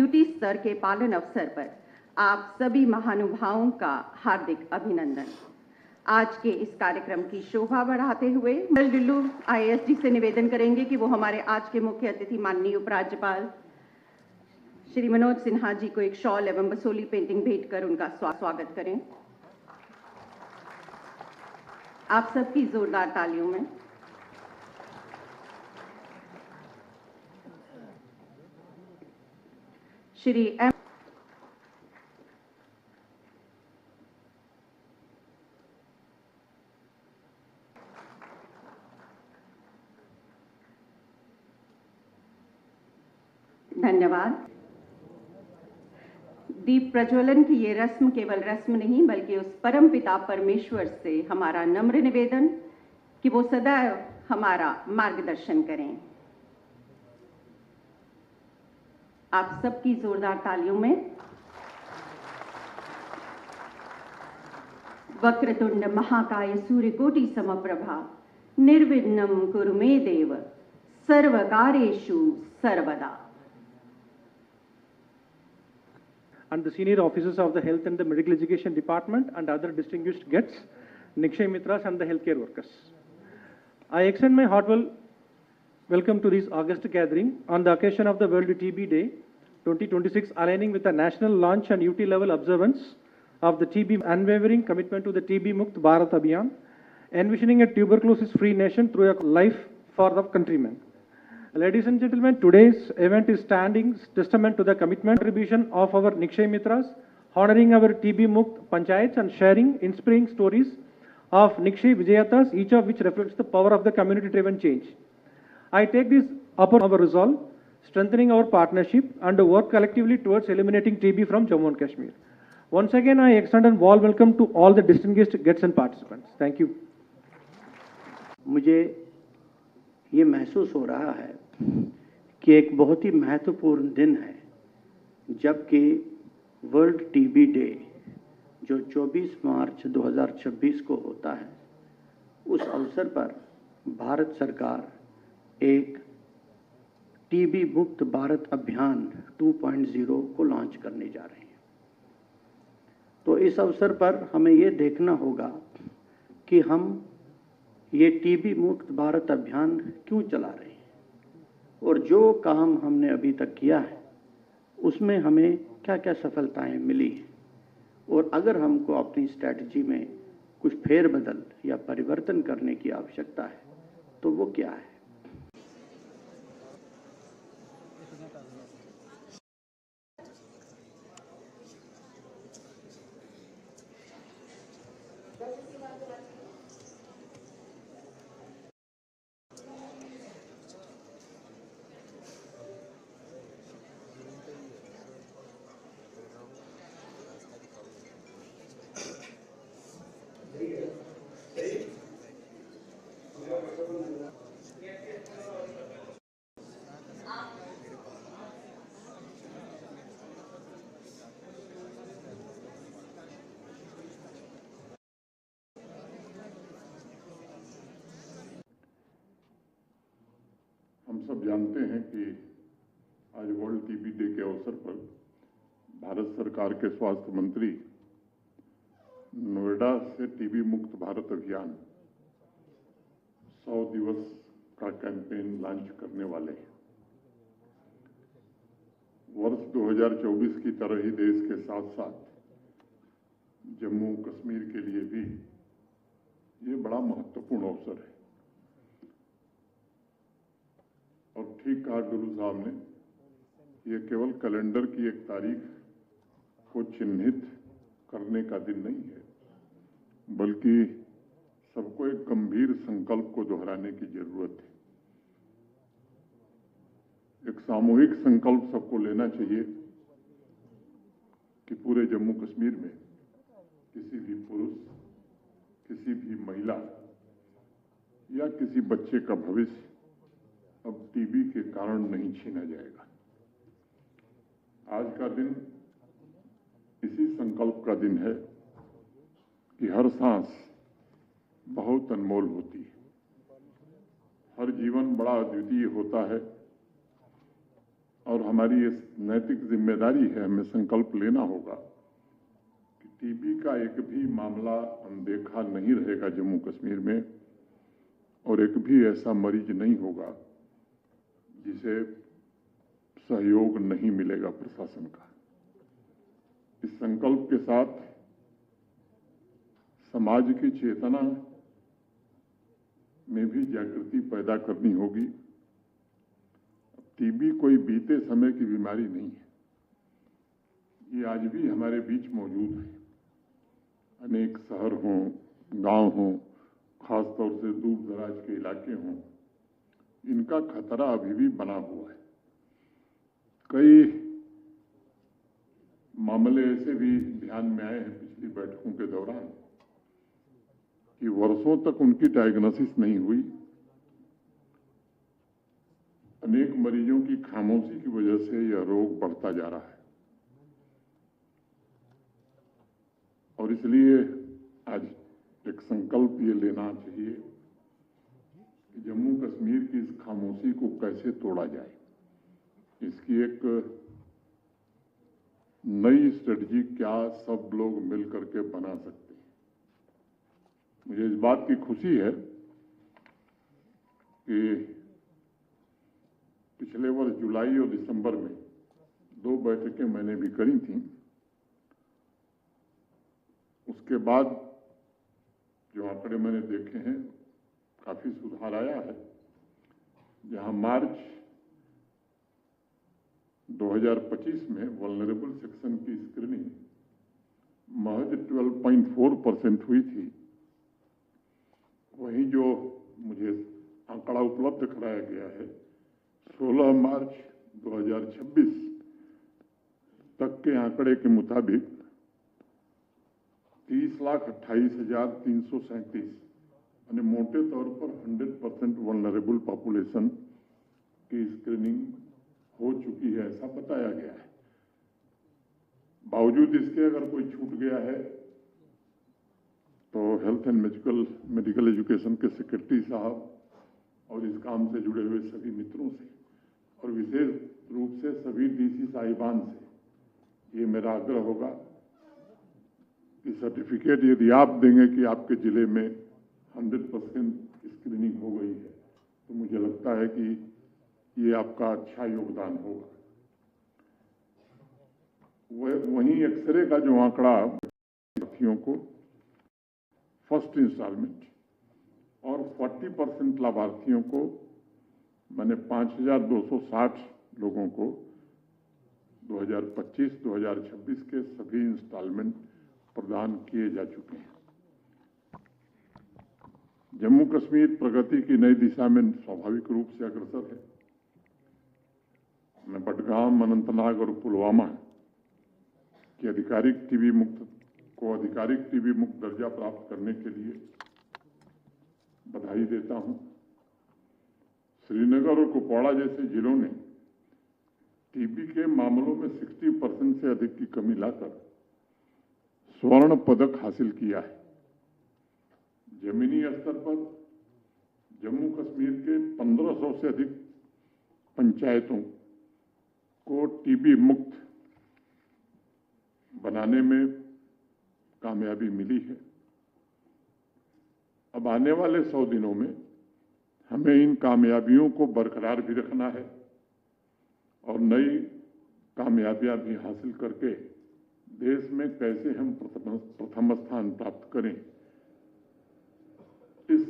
Duty स्तर के पालन अवसर पर आप सभी महानुभावों का हार्दिक अभिनंदन। आज के इस कार्यक्रम की शोभा बढ़ाते हुए डुल्लू आईएएस जी से निवेदन करेंगे कि वो हमारे आज के मुख्य अतिथि माननीय उपराज्यपाल श्री मनोज सिन्हा जी को एक शॉल एवं बसोली पेंटिंग भेंट कर उनका स्वागत करें। आप सबकी जोरदार तालियों में श्री एम धन्यवाद। दीप प्रज्वलन की ये रस्म केवल रस्म नहीं बल्कि उस परम पिता परमेश्वर से हमारा नम्र निवेदन कि वो सदैव हमारा मार्गदर्शन करें। आप सबकी जोरदार तालियों में वक्रतुंड महाकाय सूर्यकोटि समप्रभा निर्विघ्नं कुरु मे देव सर्वकार्येषु सर्वदा। And the senior officers of the Health and the Medical Education Department and other distinguished guests, Nikshay Mitras and the healthcare workers. I extend my heartfelt welcome to this August gathering on the occasion of the World TB Day 2026, aligning with the national launch and UT level observance of the TB unwavering commitment to the TB Mukt Bharat Abhiyan, envisioning a tuberculosis-free nation through a life for the countrymen. Ladies and gentlemen, today's event is standing testament to the commitment contribution of our Nikshay Mitras, honoring our TB Mukt Panchayats and sharing inspiring stories of Nikshay Vijayatas, each of which reflects the power of the community-driven change. I take this upon our resolve, strengthening our partnership and work collectively towards eliminating TB from Jammu and Kashmir. Once again, I extend a warm welcome to all the distinguished guests and participants. Thank you. मुझे ये महसूस हो रहा है कि एक बहुत ही महत्वपूर्ण दिन है, जबकि वर्ल्ड टीबी डे जो 24 मार्च 2026 को होता है, उस अवसर पर भारत सरकार एक टीबी मुक्त भारत अभियान 2.0 को लॉन्च करने जा रही है। तो इस अवसर पर हमें ये देखना होगा कि हम ये टीबी मुक्त भारत अभियान क्यों चला रहे हैं और जो काम हमने अभी तक किया है उसमें हमें क्या क्या सफलताएं मिली हैं, और अगर हमको अपनी स्ट्रैटेजी में कुछ फेरबदल या परिवर्तन करने की आवश्यकता है तो वो क्या है। हम सब जानते हैं कि आज वर्ल्ड टीबी डे के अवसर पर भारत सरकार के स्वास्थ्य मंत्री नोएडा से टीबी मुक्त भारत अभियान 100 दिवस का कैंपेन लॉन्च करने वाले हैं। वर्ष 2024 की तरह ही देश के साथ साथ जम्मू कश्मीर के लिए भी ये बड़ा महत्वपूर्ण अवसर है। और ठीक कहा गुरु साहब ने, ये केवल कैलेंडर की एक तारीख को चिन्हित करने का दिन नहीं है, बल्कि सबको एक गंभीर संकल्प को दोहराने की जरूरत है। एक सामूहिक संकल्प सबको लेना चाहिए कि पूरे जम्मू कश्मीर में किसी भी पुरुष, किसी भी महिला या किसी बच्चे का भविष्य अब टीबी के कारण नहीं छीना जाएगा। आज का दिन इसी संकल्प का दिन है कि हर सांस बहुत अनमोल होती है, हर जीवन बड़ा अद्वितीय होता है और हमारी ये नैतिक जिम्मेदारी है, हमें संकल्प लेना होगा कि टीबी का एक भी मामला अनदेखा नहीं रहेगा जम्मू कश्मीर में, और एक भी ऐसा मरीज नहीं होगा जिसे सहयोग नहीं मिलेगा प्रशासन का। इस संकल्प के साथ समाज की चेतना में भी जागृति पैदा करनी होगी। टीबी कोई बीते समय की बीमारी नहीं है, ये आज भी हमारे बीच मौजूद है। अनेक शहर हों, गांव हों, खासतौर से दूर दराज के इलाके हों, इनका खतरा अभी भी बना हुआ है। कई मामले ऐसे भी ध्यान में आए हैं पिछली बैठकों के दौरान कि वर्षों तक उनकी डायग्नोसिस नहीं हुई। अनेक मरीजों की खामोशी की वजह से यह रोग बढ़ता जा रहा है, और इसलिए आज एक संकल्प ये लेना चाहिए कि जम्मू कश्मीर की इस खामोशी को कैसे तोड़ा जाए। इसकी एक नई स्ट्रेटजी क्या सब लोग मिलकर के बना सकते हैं। मुझे इस बात की खुशी है कि पिछले वर्ष जुलाई और दिसंबर में 2 बैठकें मैंने भी करी थी। उसके बाद जो आंकड़े मैंने देखे हैं, काफी सुधार आया है। जहां मार्च 2025 में वल्नरेबल सेक्शन की स्क्रीनिंग महज 12.4% हुई थी, वहीं जो मुझे आंकड़ा उपलब्ध कराया गया है 16 मार्च 2026 तक के आंकड़े के मुताबिक 30,28,337, यानी मोटे तौर पर 100% वल्नरेबल पॉपुलेशन की स्क्रीनिंग हो चुकी है, ऐसा बताया गया है। बावजूद इसके अगर कोई छूट गया है तो हेल्थ एंड मेडिकल एजुकेशन के सेक्रेटरी साहब और इस काम से जुड़े हुए सभी मित्रों से और विशेष रूप से सभी डीसी साहिबान से ये मेरा आग्रह होगा कि सर्टिफिकेट यदि आप देंगे कि आपके जिले में 100% स्क्रीनिंग हो गई है, तो मुझे लगता है कि ये आपका अच्छा योगदान होगा। वहीं एक्सरे का जो आंकड़ा लाभार्थियों को फर्स्ट इंस्टॉलमेंट और 40% लाभार्थियों को, मैंने 5,260 लोगों को 2025-2026 के सभी इंस्टॉलमेंट प्रदान किए जा चुके हैं। जम्मू कश्मीर प्रगति की नई दिशा में स्वाभाविक रूप से अग्रसर है। मैं बडगाम, अनंतनाग और पुलवामा की आधिकारिक टीबी मुक्त दर्जा प्राप्त करने के लिए बधाई देता हूं। श्रीनगर और कुपवाड़ा जैसे जिलों ने टीबी के मामलों में 60% से अधिक की कमी लाकर स्वर्ण पदक हासिल किया है। जमीनी स्तर पर जम्मू कश्मीर के 1500 से अधिक पंचायतों को टीबी मुक्त बनाने में कामयाबी मिली है। अब आने वाले 100 दिनों में हमें इन कामयाबियों को बरकरार भी रखना है और नई कामयाबियां भी हासिल करके देश में कैसे हम प्रथम स्थान प्राप्त करें, इस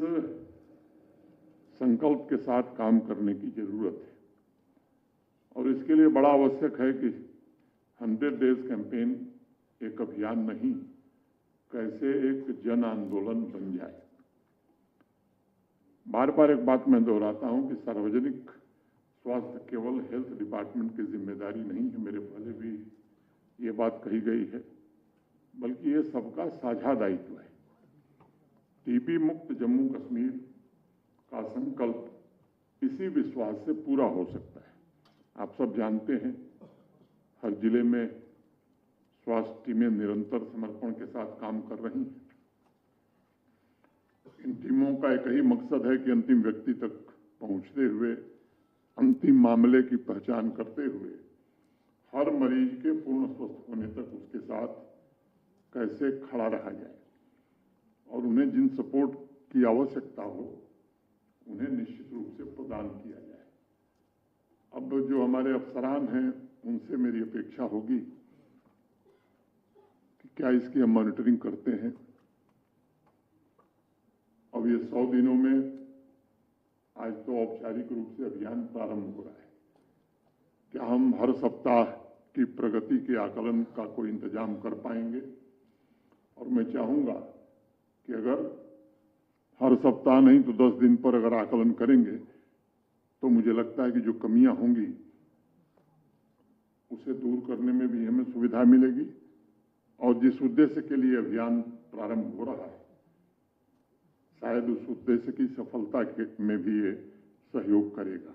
संकल्प के साथ काम करने की जरूरत है। और इसके लिए बड़ा आवश्यक है कि 100 डेज कैंपेन एक अभियान नहीं, कैसे एक जन आंदोलन बन जाए। बार बार एक बात मैं दोहराता हूं कि सार्वजनिक स्वास्थ्य केवल हेल्थ डिपार्टमेंट की जिम्मेदारी नहीं है, मेरे पहले भी ये बात कही गई है, बल्कि ये सबका साझा दायित्व है। टीबी मुक्त जम्मू कश्मीर का संकल्प इसी विश्वास से पूरा हो सकता है। आप सब जानते हैं, हर जिले में स्वास्थ्य टीमें निरंतर समर्पण के साथ काम कर रही हैं। इन टीमों का एक ही मकसद है कि अंतिम व्यक्ति तक पहुंचते हुए अंतिम मामले की पहचान करते हुए हर मरीज के पूर्ण स्वस्थ होने तक उसके साथ कैसे खड़ा रहा जाए और उन्हें जिन सपोर्ट की आवश्यकता हो उन्हें निश्चित रूप से प्रदान किया जाए। अब जो हमारे अफसरान हैं उनसे मेरी अपेक्षा होगी कि क्या इसकी हम मॉनिटरिंग करते हैं। अब ये 100 दिनों में आज तो औपचारिक रूप से अभियान प्रारंभ हो रहा है। क्या हम हर सप्ताह की प्रगति के आकलन का कोई इंतजाम कर पाएंगे? और मैं चाहूंगा कि अगर हर सप्ताह नहीं तो 10 दिन पर अगर आकलन करेंगे तो मुझे लगता है कि जो कमियां होंगी उसे दूर करने में भी हमें सुविधा मिलेगी और जिस उद्देश्य के लिए अभियान प्रारंभ हो रहा है शायद उस उद्देश्य की सफलता में भी ये सहयोग करेगा।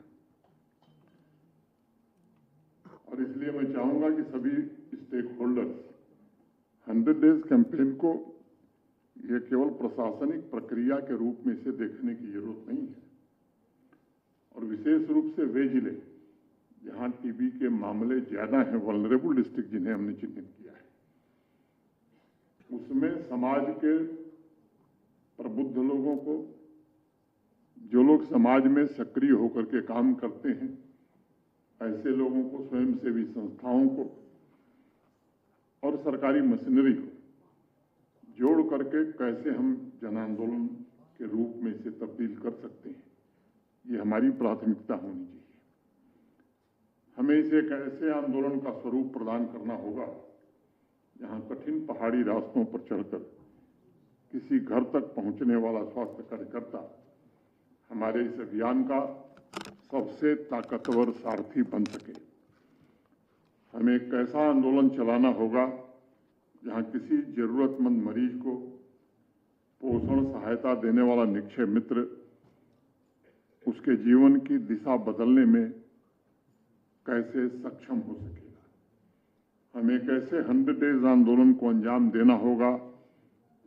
और इसलिए मैं चाहूंगा कि सभी स्टेक होल्डर्स 100 डेज कैंपेन को ये केवल प्रशासनिक प्रक्रिया के रूप में इसे देखने की जरूरत नहीं है और विशेष रूप से वे जिले जहां टीबी के मामले ज्यादा हैं, वल्नरेबल डिस्ट्रिक्ट जिन्हें हमने चिन्हित किया है, उसमें समाज के प्रबुद्ध लोगों को, जो लोग समाज में सक्रिय होकर के काम करते हैं, ऐसे लोगों को, स्वयंसेवी संस्थाओं को और सरकारी मशीनरी को जोड़ करके कैसे हम जन आंदोलन के रूप में इसे तब्दील कर सकते हैं, ये हमारी प्राथमिकता होनी चाहिए। हमें इसे एक ऐसे आंदोलन का स्वरूप प्रदान करना होगा जहां कठिन पहाड़ी रास्तों पर चढ़कर किसी घर तक पहुंचने वाला स्वास्थ्य कार्यकर्ता हमारे इस अभियान का सबसे ताकतवर सारथी बन सके। हमें एक ऐसा आंदोलन चलाना होगा जहां किसी जरूरतमंद मरीज को पोषण सहायता देने वाला निक्षय मित्र उसके जीवन की दिशा बदलने में कैसे सक्षम हो सकेगा। हमें एक ऐसे 100 डेज आंदोलन को अंजाम देना होगा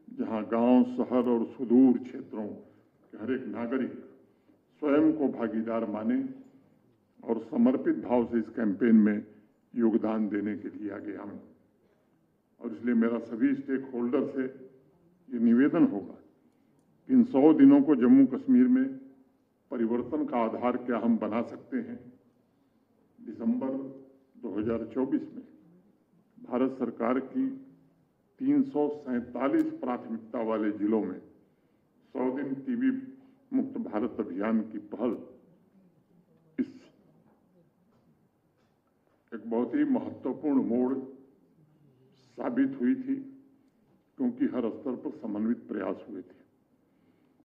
जहां गांव, शहर और सुदूर क्षेत्रों के हर एक नागरिक स्वयं को भागीदार माने और समर्पित भाव से इस कैंपेन में योगदान देने के लिए आगे आए। और इसलिए मेरा सभी स्टेक होल्डर से ये निवेदन होगा कि इन 100 दिनों को जम्मू कश्मीर में परिवर्तन का आधार क्या हम बना सकते हैं। दिसंबर 2024 में भारत सरकार की 347 प्राथमिकता वाले जिलों में 100 दिन टीबी मुक्त भारत अभियान की पहल इस एक बहुत ही महत्वपूर्ण मोड़ साबित हुई थी, क्योंकि हर स्तर पर समन्वित प्रयास हुए थे।